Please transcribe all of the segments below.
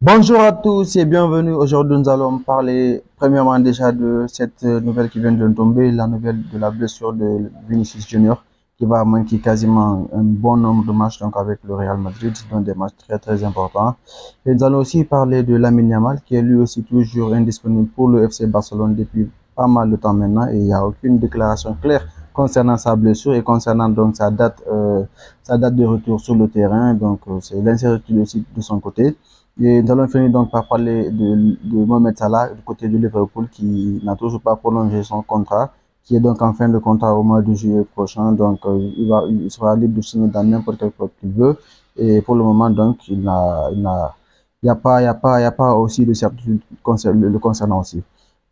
Bonjour à tous et bienvenue. Aujourd'hui, nous allons parler premièrement déjà de cette nouvelle qui vient de tomber, la nouvelle de la blessure de Vinicius Junior, qui va manquer quasiment un bon nombre de matchs donc avec le Real Madrid, donc des matchs très très importants. Et nous allons aussi parler de Lamine Yamal, qui est lui aussi toujours indisponible pour le FC Barcelone depuis pas mal de temps maintenant, et il n'y a aucune déclaration claire concernant sa blessure et concernant donc sa date de retour sur le terrain. Donc c'est l'incertitude aussi de son côté. Et nous allons finir donc par parler de Mohamed Salah du côté de Liverpool qui n'a toujours pas prolongé son contrat, qui est donc en fin de contrat au mois de juillet prochain. Donc il sera libre de signer dans n'importe quel club qu'il veut. Et pour le moment donc il y a pas aussi de certitude le concernant aussi.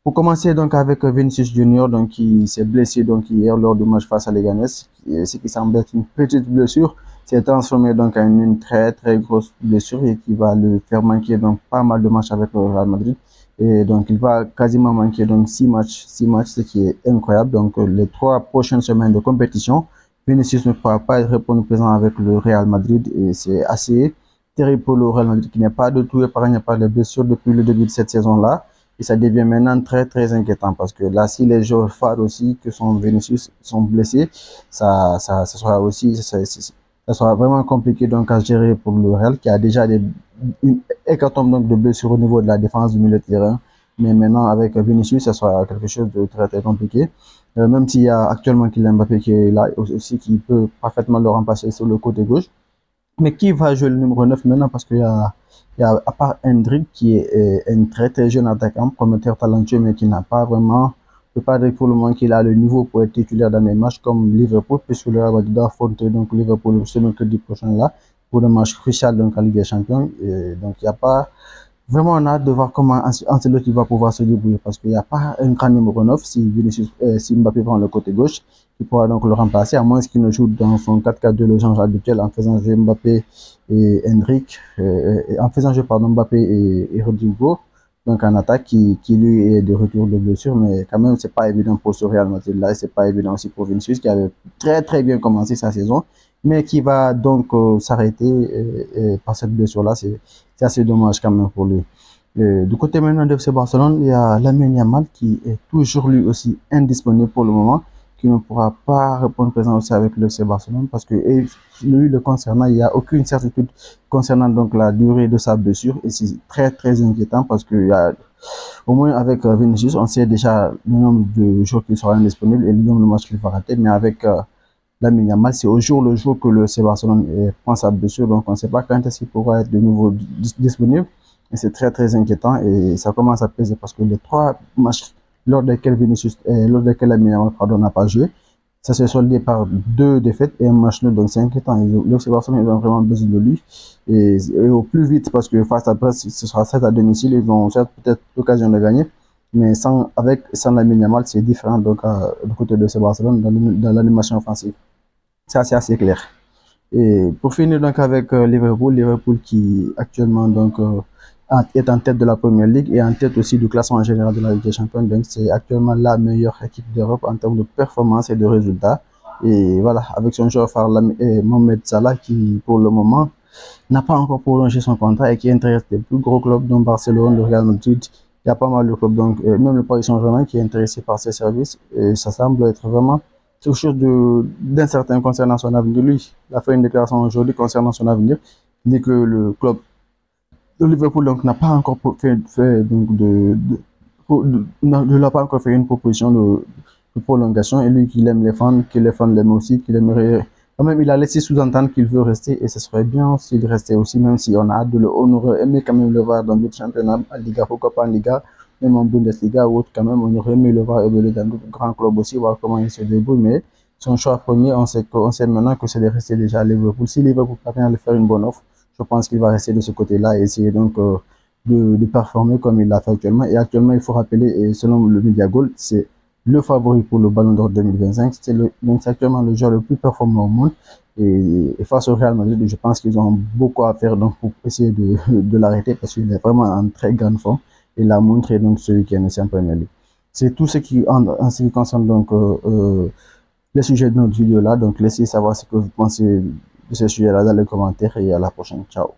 Pour commencer donc avec Vinicius Junior, donc qui s'est blessé donc hier lors du match face à Leganés, ce qui semble être une petite blessure, s'est transformé donc en une très très grosse blessure et qui va le faire manquer donc pas mal de matchs avec le Real Madrid. Et donc il va quasiment manquer donc six matchs, ce qui est incroyable. Donc les 3 prochaines semaines de compétition, Vinicius ne pourra pas être présent avec le Real Madrid et c'est assez terrible pour le Real Madrid qui n'est pas du tout épargné par les blessures depuis le début de cette saison-là. Et ça devient maintenant très très inquiétant parce que là, si les joueurs phares aussi que sont Vinicius sont blessés, ça sera aussi, ça sera vraiment compliqué donc à gérer pour le Real qui a déjà une hécatombe donc de blessures au niveau de la défense du milieu de terrain. Mais maintenant, avec Vinicius, ça sera quelque chose de très très compliqué. Même s'il y a actuellement Kylian Mbappé qui est là aussi, qui peut parfaitement le remplacer sur le côté gauche. Mais qui va jouer le numéro 9 maintenant? Parce il y a à part Hendrik qui est un très très jeune attaquant, prometteur talentueux, mais qui n'a pas vraiment, je ne peux pas dire pour le moment qu'il a le niveau pour être titulaire dans des matchs comme Liverpool, puisque le Real Madrid doit affronter donc Liverpool ce mercredi prochain là, pour le match crucial donc en Ligue des Champions. Et donc il n'y a pas, vraiment, on a hâte de voir comment Ancelotti va pouvoir se débrouiller parce qu'il n'y a pas un grand numéro 9 si Mbappé prend le côté gauche, il pourra donc le remplacer, à moins qu'il ne joue dans son 4-4-2 le genre habituel en faisant jouer Mbappé et Hendrik, en faisant jouer pardon, Mbappé et Rodrigo, donc en attaque qui lui est de retour de blessure, mais quand même c'est pas évident pour ce Real Madrid là, et c'est pas évident aussi pour Vinicius qui avait très très bien commencé sa saison, mais qui va donc s'arrêter par cette blessure là, c'est assez dommage quand même pour lui. Du côté maintenant de FC Barcelone, il y a Lamine Yamal qui est toujours lui aussi indisponible pour le moment, qui ne pourra pas répondre présent aussi avec le FC Barcelone parce que lui le concernant, il n'y a aucune certitude concernant donc la durée de sa blessure et c'est très très inquiétant parce que il y a, au moins avec Vinicius, on sait déjà le nombre de jours qu'il sera indisponible et le nombre de matchs qu'il va rater, mais avec Lamine Yamal, c'est au jour le jour que le FC Barcelone prend sa blessure, donc on ne sait pas quand est-ce qu'il pourra être de nouveau disponible. Et c'est très très inquiétant et ça commence à peser parce que les 3 matchs lors desquels Lamine Yamal pardon, n'a pas joué, ça s'est soldé par 2 défaites et un match nul, donc c'est inquiétant. Le FC Barcelone, ils ont vraiment besoin de lui et au plus vite parce que face à Brest, ce sera 7 à domicile, ils vont peut-être l'occasion de gagner. Mais sans Lamine Yamal, c'est différent donc, du côté de ce Barcelone dans l'animation offensive. C'est assez clair. Et pour finir donc avec Liverpool qui actuellement donc est en tête de la Première Ligue et en tête aussi du classement général de la Ligue des Champions. Donc c'est actuellement la meilleure équipe d'Europe en termes de performance et de résultats. Et voilà, avec son joueur phare Mohamed Salah qui pour le moment n'a pas encore prolongé son contrat et qui intéresse les plus gros clubs dont Barcelone, le Real Madrid. Il y a pas mal de clubs, donc même le Paris Saint-Germain qui est intéressé par ses services. Et ça semble être vraiment quelque chose d'incertain concernant son avenir. Lui, il a fait une déclaration aujourd'hui concernant son avenir. Il dit que le club de Liverpool donc n'a pas encore fait donc ne l'a pas encore fait une proposition de prolongation et lui qu'il aime les fans, que les fans l'aiment aussi, qu'il aimerait quand même il a laissé sous-entendre qu'il veut rester et ce serait bien s'il restait aussi même si on a hâte de le on aurait aimé quand même le voir dans d'autres championnats, en Liga, pourquoi pas en Liga, même en Bundesliga ou autre quand même, on aurait aimé le voir évoluer dans d'autres grands clubs aussi, voir comment il se débrouille, mais son choix premier, on sait maintenant que c'est de rester déjà à Liverpool. Si Liverpool parvient à lui faire une bonne offre, je pense qu'il va rester de ce côté-là et essayer donc de performer comme il l'a fait actuellement. Et actuellement, il faut rappeler, et selon le Mediagol, c'est le favori pour le Ballon d'Or 2025. Donc c'est actuellement le joueur le plus performant au monde. Et face au Real Madrid, je pense qu'ils ont beaucoup à faire donc, pour essayer de l'arrêter parce qu'il est vraiment en très grande forme. Il l'a montré donc ce week-end aussi en Premier League. C'est tout ce qui en ce qui concerne donc les sujets de notre vidéo là. Donc laissez savoir ce que vous pensez de ce sujet là dans les commentaires et à la prochaine. Ciao.